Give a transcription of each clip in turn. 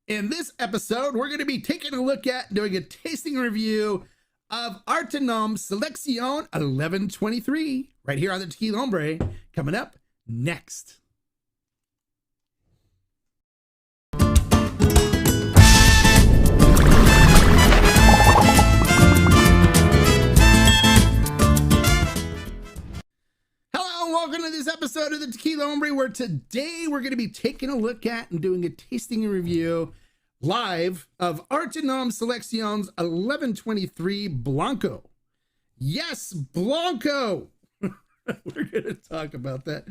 In this episode, we're going to be taking a look at doing a tasting review of Arte NOM Selección 1123 right here on the Tequila Hombre, coming up next. Welcome to this episode of the Tequila Hombre, where today we're going to be taking a look at and doing a tasting and review live of Arte NOM Selecciones 1123 Blanco. Yes, Blanco. We're going to talk about that.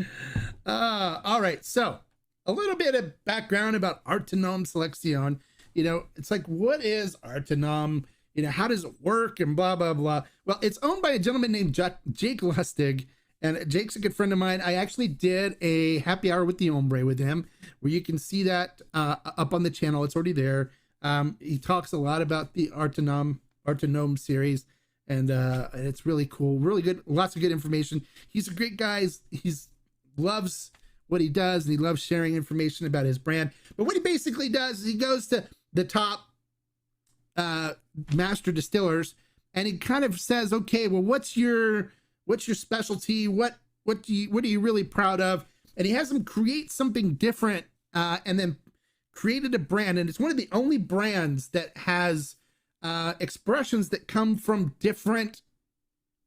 All right, so a little bit of background about Arte NOM Selección. You know, it's like, what is Arte NOM? You know, how does it work and blah, blah, blah. Well, it's owned by a gentleman named Jake Lustig. And Jake's a good friend of mine. I actually did a happy hour with the Hombre with him, where you can see that up on the channel. It's already there. He talks a lot about the Arte NOM series, and it's really cool, really good. Lots of good information. He's a great guy. He's loves what he does, and he loves sharing information about his brand. But what he basically does is he goes to the top master distillers, and he kind of says, okay, well, what's your specialty? What are you really proud of? And he has them create something different, and then created a brand. And it's one of the only brands that has expressions that come from different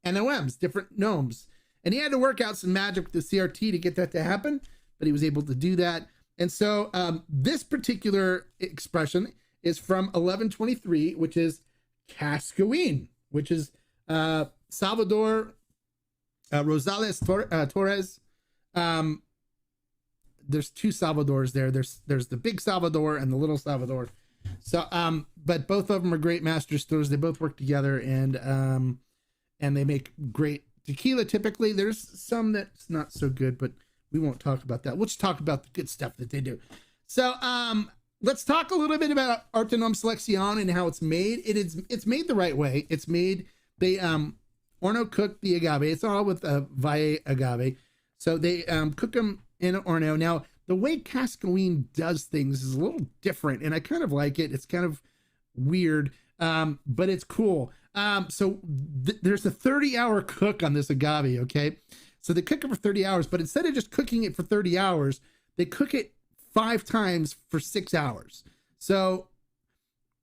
NOMs, different gnomes. And he had to work out some magic with the CRT to get that to happen, but he was able to do that. And so this particular expression is from 1123, which is Cascawin, which is Salvador Rosales Torres. There's two Salvadors there. There's the big Salvador and the little Salvador. So but both of them are great master distillers. They both work together, and they make great tequila. Typically, there's some that's not so good, but we won't talk about that. We'll just talk about the good stuff that they do. So let's talk a little bit about Arte NOM Selección and how it's made. It's made the right way. It's made, they Horno cook the agave. It's all with Valle agave. So they cook them in an Horno. Now, the way Cascawin does things is a little different, and I kind of like it. It's kind of weird, but it's cool. So there's a 30-hour cook on this agave, okay? So they cook it for 30 hours, but instead of just cooking it for 30 hours, they cook it 5 times for 6 hours. So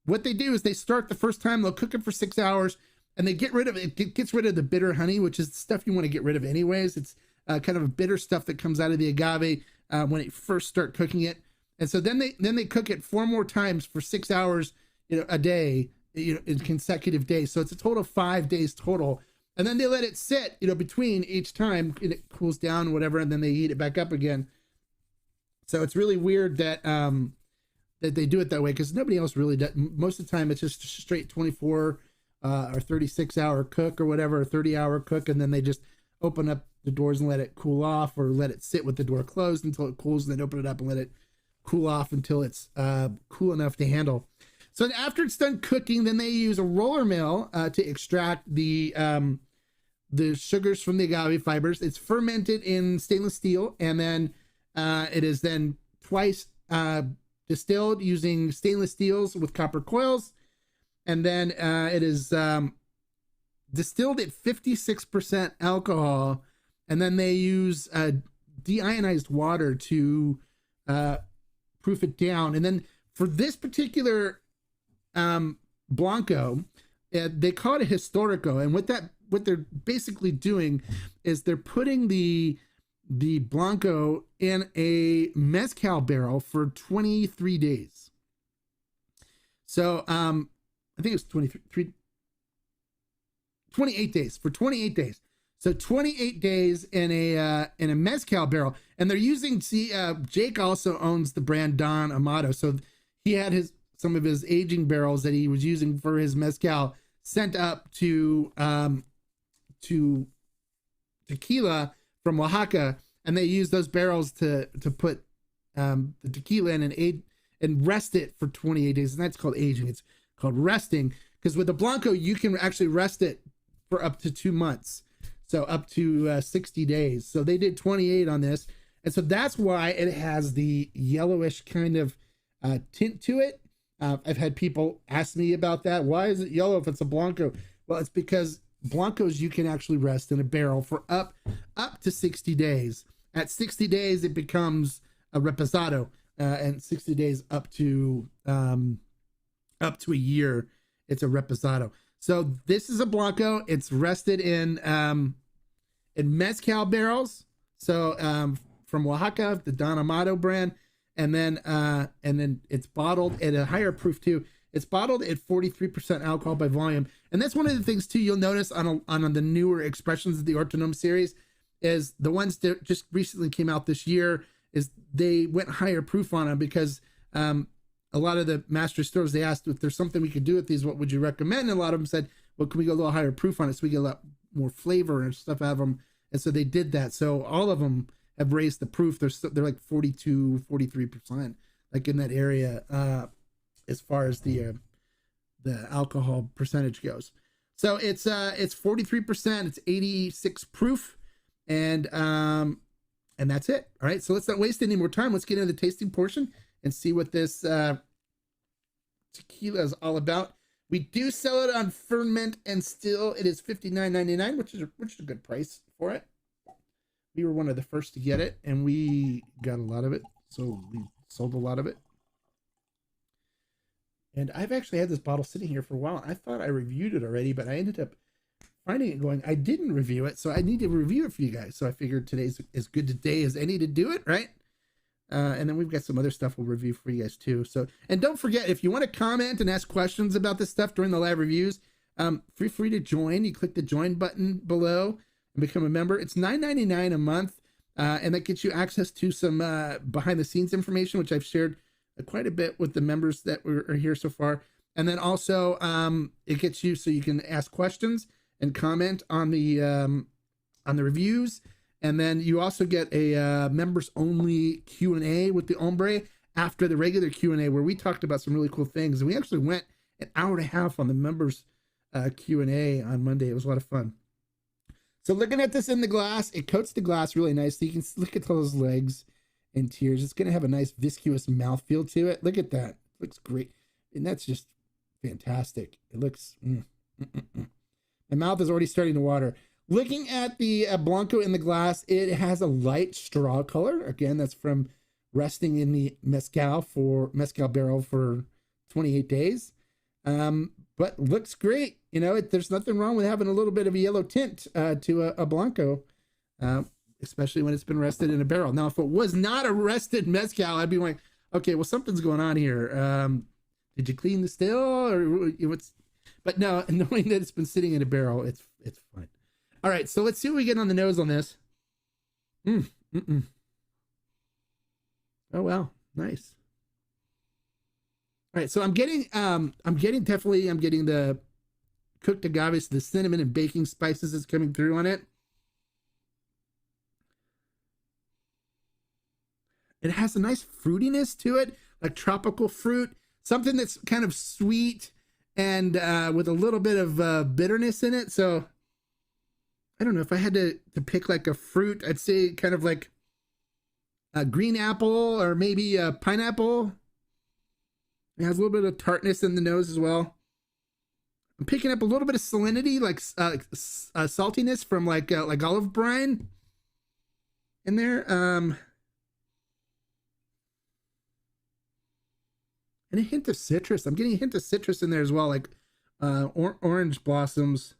what they do is they start the first time, they'll cook it for 6 hours, and they get rid of it. It gets rid of the bitter honey, which is the stuff you want to get rid of anyways. It's kind of a bitter stuff that comes out of the agave when it first start cooking it. And so then they cook it 4 more times for 6 hours, a day, in consecutive days. So it's a total of 5 days total. And then they let it sit, between each time, and it cools down, whatever, and then they heat it back up again. So it's really weird that that they do it that way, because nobody else really does. Most of the time, it's just straight 24 or 36-hour cook or whatever, a 30-hour cook, and then they just open up the doors and let it cool off, or let it sit with the door closed until it cools, and then open it up and let it cool off until it's cool enough to handle. So after it's done cooking, then they use a roller mill to extract the sugars from the agave fibers. It's fermented in stainless steel, and then it is then twice distilled using stainless steels with copper coils. And then it is distilled at 56% alcohol. And then they use deionized water to proof it down. And then for this particular Blanco, they call it a Historico. And what they're basically doing is they're putting the Blanco in a mezcal barrel for 23 days. So I think it was 28 days, for 28 days. So 28 days in a mezcal barrel. And they're using, Jake also owns the brand Don Amato. So he had some of his aging barrels that he was using for his mezcal sent up to tequila from Oaxaca. And they use those barrels to put the tequila in and rest it for 28 days. And that's called aging. It's called resting, because with the Blanco, you can actually rest it for up to 2 months. So up to 60 days. So they did 28 on this. And so that's why it has the yellowish kind of tint to it. I've had people ask me about that. Why is it yellow if it's a Blanco? Well, it's because Blancos you can actually rest in a barrel for up to 60 days. At 60 days, it becomes a reposado, and 60 days up to a year, it's a reposado. So this is a Blanco. It's rested in mezcal barrels. So from Oaxaca, the Don Amato brand, and then it's bottled at a higher proof too. It's bottled at 43% alcohol by volume, and that's one of the things too you'll notice on the newer expressions of the Arte NOM series, is the ones that just recently came out this year, is they went higher proof on them because a lot of the master stores, they asked if there's something we could do with these, what would you recommend? And a lot of them said, well, can we go a little higher proof on it so we get a lot more flavor and stuff out of them? And so they did that. So all of them have raised the proof. They're like 42, 43%, like in that area, as far as the alcohol percentage goes. So it's 43%, it's 86 proof, and that's it. All right. So let's not waste any more time. Let's get into the tasting portion and see what this tequila is all about. We do sell it on ferment and still. It is $59.99, which is a good price for it. We were one of the first to get it, and we got a lot of it, so we sold a lot of it. And I've actually had this bottle sitting here for a while. I thought I reviewed it already, but I ended up finding it going, I didn't review it, so I need to review it for you guys. So I figured today's as good a day as any to do it, right? And then we've got some other stuff we'll review for you guys too. So, and don't forget, if you want to comment and ask questions about this stuff during the live reviews, feel free to join. You click the join button below and become a member. It's $9.99 a month, and that gets you access to some behind the scenes information, which I've shared quite a bit with the members that are here so far. And then also it gets you so you can ask questions and comment on the reviews. And then you also get a members only Q&A with the Hombre after the regular Q&A, where we talked about some really cool things. And we actually went an hour and a half on the members Q&A on Monday. It was a lot of fun. So looking at this in the glass, it coats the glass really nicely. You can look at those legs and tiers. It's going to have a nice viscous mouthfeel to it. Look at that. It looks great. And that's just fantastic. It looks... My mouth is already starting to water. Looking at the Blanco in the glass, it has a light straw color. Again, that's from resting in the mezcal barrel for 28 days. But looks great. You know, there's nothing wrong with having a little bit of a yellow tint to a Blanco, especially when it's been rested in a barrel. Now, if it was not a rested mezcal, I'd be like, okay, well, something's going on here. Did you clean the still, or what's? But no, knowing that it's been sitting in a barrel, it's fine. All right, so let's see what we get on the nose on this. Oh wow, nice. All right, so I'm getting the cooked agaves, the cinnamon and baking spices that's coming through on it. It has a nice fruitiness to it, like tropical fruit, something that's kind of sweet and with a little bit of bitterness in it. So I don't know if I had to pick like a fruit, I'd say kind of like a green apple or maybe a pineapple. It has a little bit of tartness in the nose as well. I'm picking up a little bit of salinity, like saltiness from like olive brine in there. And a hint of citrus. I'm getting a hint of citrus in there as well, like orange blossoms.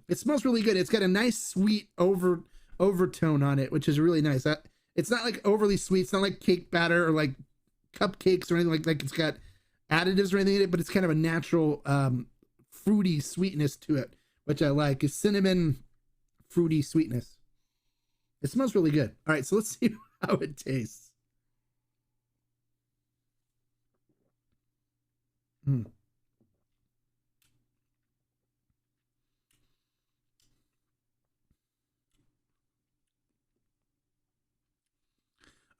It smells really good. It's got a nice sweet overtone on it, which is really nice. It's not like overly sweet. It's not like cake batter or like cupcakes or anything like it's got additives or anything in it, but it's kind of a natural fruity sweetness to it, which I like. It's cinnamon fruity sweetness. It smells really good. All right, so let's see how it tastes.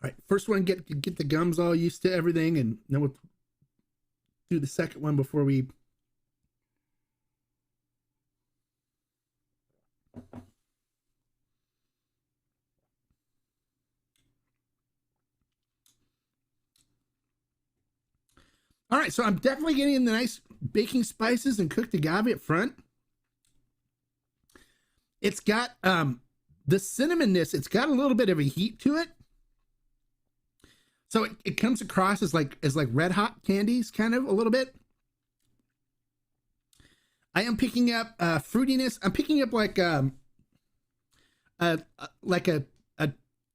All right, first one, get the gums all used to everything, and then we'll do the second one before we... All right, so I'm definitely getting the nice baking spices and cooked agave up front. It's got the cinnamonness. It's got a little bit of a heat to it, so it comes across as like red hot candies, kind of a little bit. I am picking up fruitiness. I'm picking up like a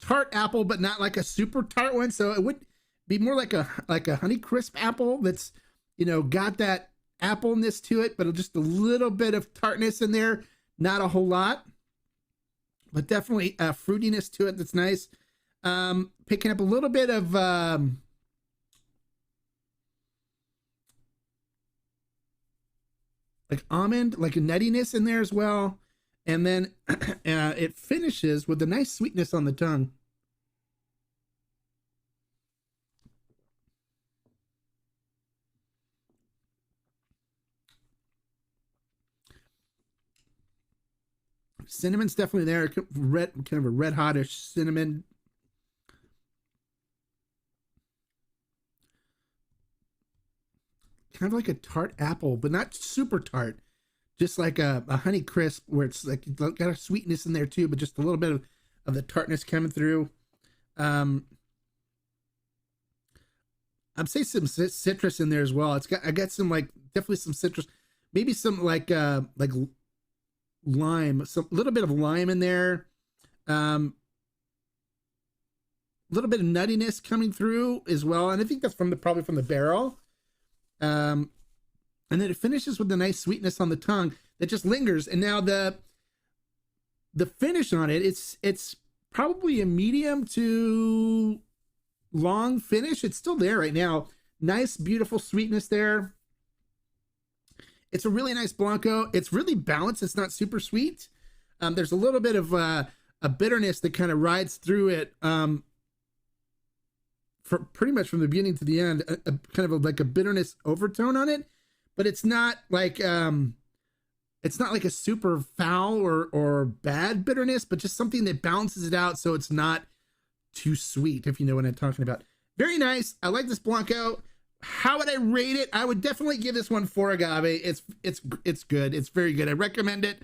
tart apple, but not like a super tart one. So it would be more like a Honey Crisp apple that's, you know, got that appleness to it, but just a little bit of tartness in there. Not a whole lot, but definitely fruitiness to it that's nice. Picking up a little bit of like almond, like a nuttiness in there as well. And then it finishes with a nice sweetness on the tongue. Cinnamon's definitely there. Red, kind of a red hotish cinnamon. Kind of like a tart apple, but not super tart. Just like a Honey Crisp, where it's like got a sweetness in there too, but just a little bit of the tartness coming through. I'm saying some citrus in there as well. I got some, like, definitely some citrus, maybe some like lime, some little bit of lime in there. A little bit of nuttiness coming through as well, and I think that's probably from the barrel. And then it finishes with a nice sweetness on the tongue that just lingers. And now the finish on it, it's probably a medium to long finish. It's still there right now. Nice, beautiful sweetness there. It's a really nice Blanco. It's really balanced. It's not super sweet. There's a little bit of a bitterness that kind of rides through it, for pretty much from the beginning to the end, kind of like a bitterness overtone on it, but it's not like a super foul or bad bitterness, but just something that balances it out so it's not too sweet, if you know what I'm talking about. Very nice. I like this Blanco. How would I rate it? I would definitely give this one 4 agave. It's good. It's very good. I recommend it.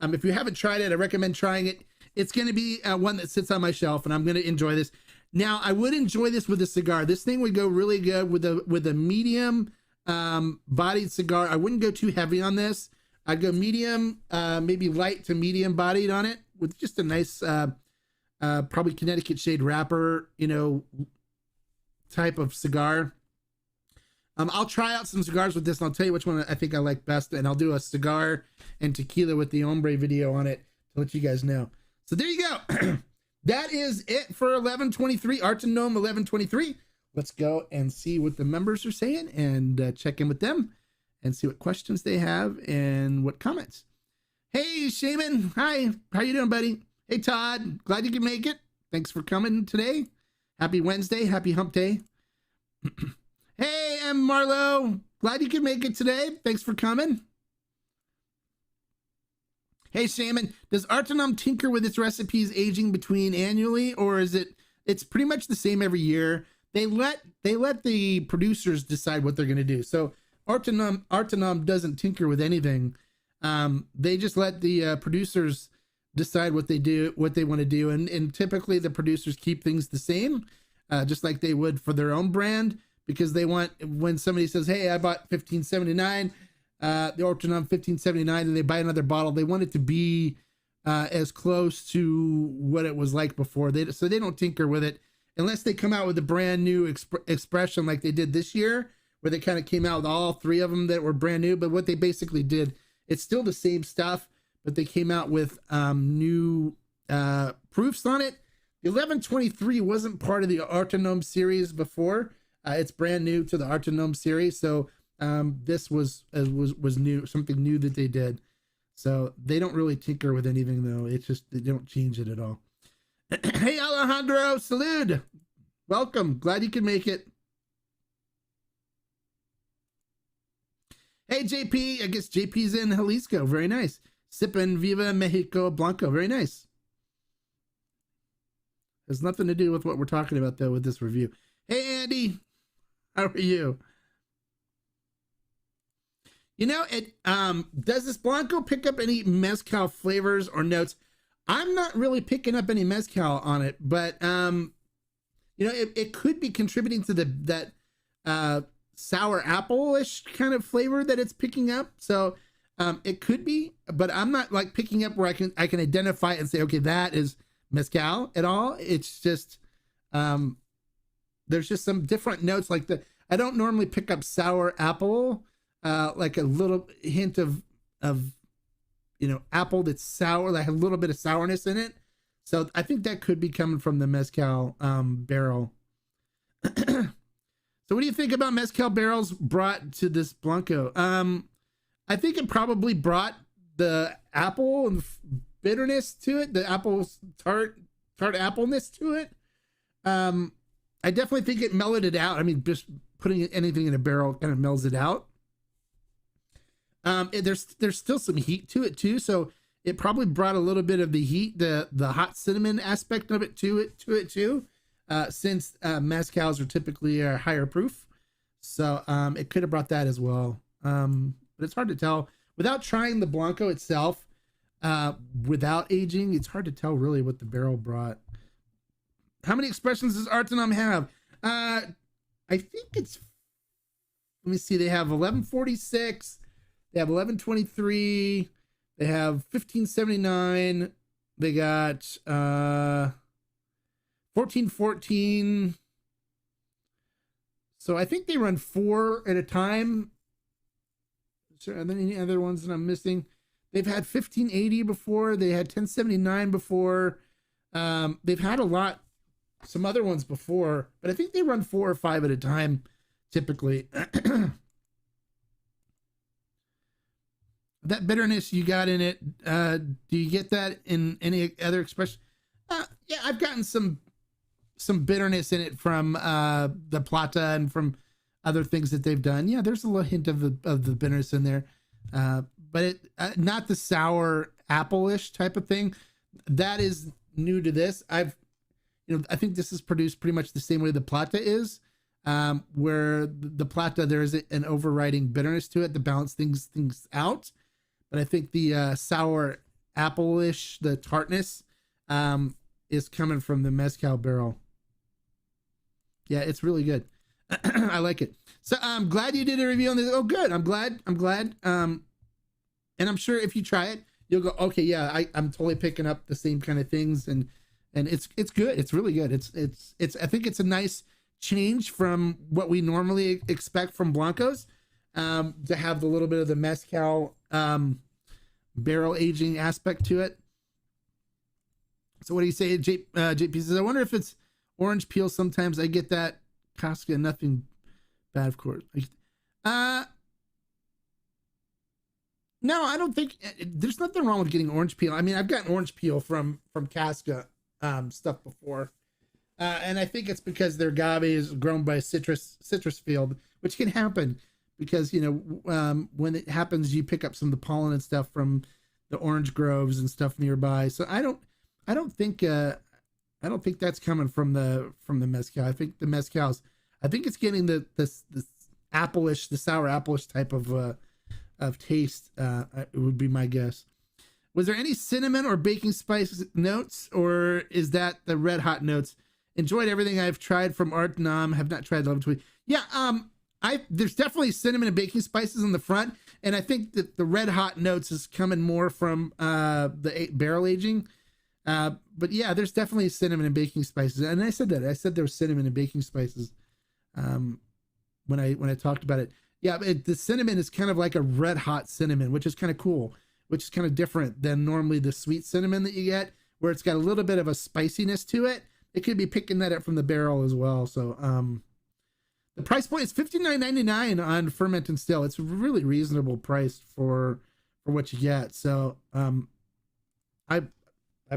If you haven't tried it, I recommend trying it. It's going to be one that sits on my shelf, and I'm going to enjoy this. Now, I would enjoy this with a cigar. This thing would go really good with a medium bodied cigar. I wouldn't go too heavy on this. I'd go medium, maybe light to medium bodied on it, with just a nice, probably Connecticut shade wrapper, you know, type of cigar. I'll try out some cigars with this, and I'll tell you which one I think I like best, and I'll do a cigar and tequila with the Hombre video on it to let you guys know. So there you go. That is it for 1123, Arte NOM 1123. Let's go and see what the members are saying and check in with them and see what questions they have and what comments. Hey, Shaman. Hi. How you doing, buddy? Hey, Todd. Glad you could make it. Thanks for coming today. Happy Wednesday. Happy hump day. Hey, M. Marlowe. Glad you could make it today. Thanks for coming. Hey, Shaman, does Arte NOM tinker with its recipes aging between annually, or is it's pretty much the same every year? They let the producers decide what they're going to do. So Arte NOM doesn't tinker with anything. They just let the producers decide what they want to do. And typically the producers keep things the same, just like they would for their own brand, because they want, when somebody says, hey, I bought 1579, the Arte NOM 1579, and they buy another bottle, they want it to be as close to what it was like before. So they don't tinker with it unless they come out with a brand new expression like they did this year, where they kind of came out with all 3 of them that were brand new. But what they basically did, it's still the same stuff, but they came out with new proofs on it. The 1123 wasn't part of the Arte NOM series before. It's brand new to the Arte NOM series. So this was new, something new that they did. So they don't really tinker with anything, though. It's just, they don't change it at all. Hey, Alejandro, salud. Welcome. Glad you could make it. Hey, JP. I guess JP's in Jalisco. Very nice. Sippin' Viva Mexico Blanco. Very nice. Has nothing to do with what we're talking about, though, with this review. Hey, Andy. How are you? You know, it does this Blanco pick up any mezcal flavors or notes? I'm not really picking up any mezcal on it, but you know, it could be contributing to that sour apple-ish kind of flavor that it's picking up. So it could be, but I'm not like picking up where I can identify it and say, okay, that is mezcal at all. It's just there's just some different notes like I don't normally pick up sour apple, like a little hint of you know, apple that's sour, like a little bit of sourness in it. So I think that could be coming from the mezcal barrel. So what do you think about mezcal barrels brought to this Blanco? I think it probably brought the apple and bitterness to it, the apple tart appleness to it. I definitely think it mellowed it out. I mean, just putting anything in a barrel kind of mellows it out. There's still some heat to it too, so it probably brought a little bit of the heat, the hot cinnamon aspect of it to it too. Since mezcals are typically higher proof, so it could have brought that as well. But it's hard to tell without trying the Blanco itself. Without aging, it's hard to tell really what the barrel brought. How many expressions does Arte NOM have? I think it's, let me see, they have 1146, they have 1123, they have 1579, they got 1414. So I think they run 4 at a time. Are there any other ones that I'm missing? They've had 1580 before, they had 1079 before. They've had a lot, some other ones before, but I think they run 4 or 5 at a time typically. That bitterness you got in it, do you get that in any other expression? Yeah, I've gotten some bitterness in it from the Plata and from other things that they've done. Yeah, there's a little hint of the bitterness in there, but it not the sour apple-ish type of thing. That is new to this. I think this is produced pretty much the same way the Plata is, where the Plata, there is an overriding bitterness to it to balance things out. But I think the sour apple-ish, the tartness, is coming from the mezcal barrel. Yeah, it's really good. I like it. So I'm glad you did a review on this. Oh, good. I'm glad. And I'm sure if you try it, you'll go, okay, yeah, I'm totally picking up the same kind of things, and it's good. It's really good. It's I think it's a nice change from what we normally expect from Blancos, to have the little bit of the mezcal barrel aging aspect to it. So what do you say, JP says, I wonder if it's orange peel. Sometimes I get that. Casca, nothing bad, of course. No, I don't think there's nothing wrong with getting orange peel. I mean, I've gotten orange peel from Casca stuff before, and I think it's because their agave is grown by a citrus field, which can happen because when it happens, you pick up some of the pollen and stuff from the orange groves and stuff nearby. So I don't think that's coming from the mezcal. I think the mezcals, I think it's getting the apple-ish, the sour apple-ish type of taste. It would be my guess. Was there any cinnamon or baking spice notes, or is that the red hot notes? Enjoyed everything I've tried from Arte NOM. Have not tried 1120. Yeah, there's definitely cinnamon and baking spices in the front, and I think that the red hot notes is coming more from the barrel aging. But yeah, there's definitely cinnamon and baking spices, and I said there was cinnamon and baking spices when I talked about it. Yeah, the cinnamon is kind of like a red hot cinnamon, which is kind of cool, which is kind of different than normally the sweet cinnamon that you get, where it's got a little bit of a spiciness to it. It could be picking that up from the barrel as well. So the price point is $59.99 on ferment and still. It's a really reasonable price for what you get. So I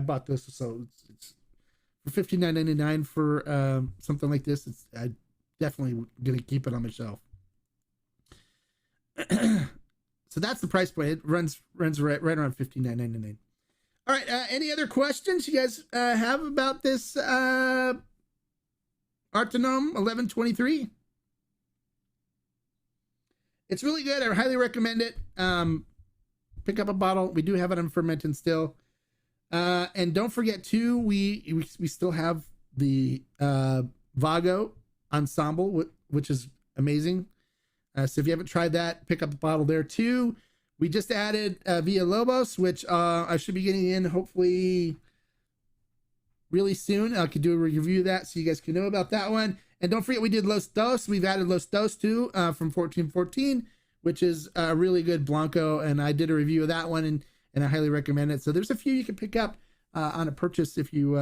bought this, so it's for $59.99 for something like this. I definitely gonna keep it on my shelf. So that's the price point. It runs right around $59.99. All right. Any other questions you guys have about this Arte NOM 1123? It's really good. I highly recommend it. Pick up a bottle. We do have it on fermenting still. And don't forget too, we still have the Vago Ensemble, which is amazing. So if you haven't tried that, pick up a bottle there too. We just added Villa Lobos, which I should be getting in hopefully really soon. I could do a review of that so you guys can know about that one. And don't forget we did Los Dos. We've added Los Dos too from 1414, which is a really good Blanco. And I did a review of that one and I highly recommend it. So there's a few you can pick up on a purchase if you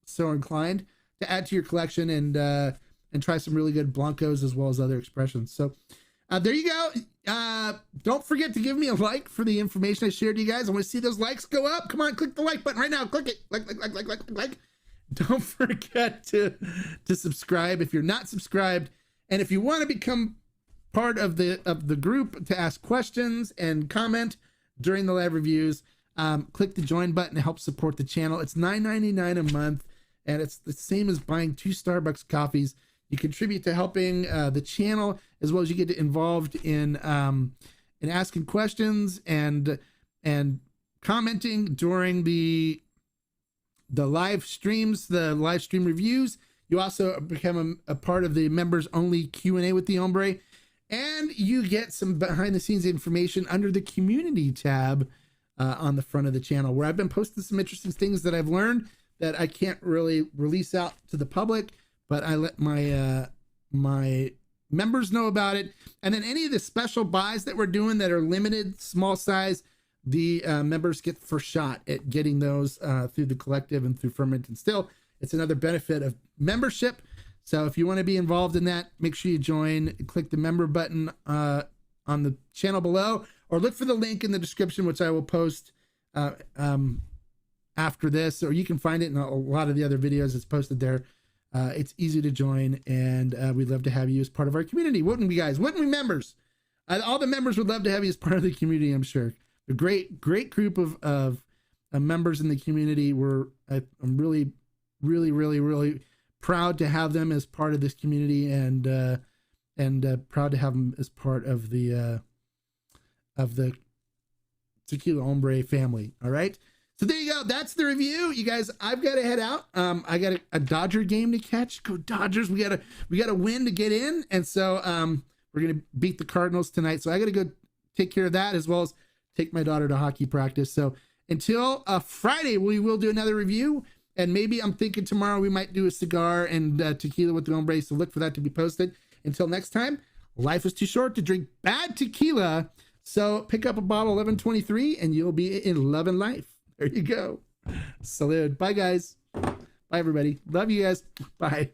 so inclined to add to your collection and try some really good Blancos as well as other expressions. So there you go. Don't forget to give me a like for the information I shared to you guys. I want to see those likes go up. Come on, click the like button right now. Click it. Like. Don't forget to subscribe if you're not subscribed. And if you want to become part of the group to ask questions and comment during the live reviews, click the join button to help support the channel. It's $9.99 a month, and it's the same as buying 2 Starbucks coffees. You contribute to helping the channel, as well as you get involved in asking questions and commenting during the live streams, the live stream reviews. You also become a part of the members only Q&A with the Hombre, and you get some behind the scenes information under the community tab on the front of the channel, where I've been posting some interesting things that I've learned that I can't really release out to the public, but I let my members know about it. And then any of the special buys that we're doing that are limited, small size, the members get the first shot at getting those through the collective and through Ferment and Still. It's another benefit of membership. So if you want to be involved in that, make sure you join. Click the member button on the channel below, or look for the link in the description, which I will post after this, or you can find it in a lot of the other videos. It's posted there. It's easy to join, and we'd love to have you as part of our community. Wouldn't we, guys? Wouldn't we, members? All the members would love to have you as part of the community, I'm sure. A great group of members in the community. I'm really proud to have them as part of this community, and proud to have them as part of the Tequila Hombre family. All right. So there you go. That's the review, you guys. I've got to head out. I got a Dodger game to catch. Go Dodgers! We gotta win to get in, and so we're gonna beat the Cardinals tonight. So I got to go take care of that, as well as take my daughter to hockey practice. So until Friday, we will do another review, and maybe I'm thinking tomorrow we might do a cigar and tequila with the Hombre. So look for that to be posted. Until next time, life is too short to drink bad tequila. So pick up a bottle 1123, and you'll be in love and life. There you go. Salute. Bye, guys. Bye, everybody. Love you guys. Bye.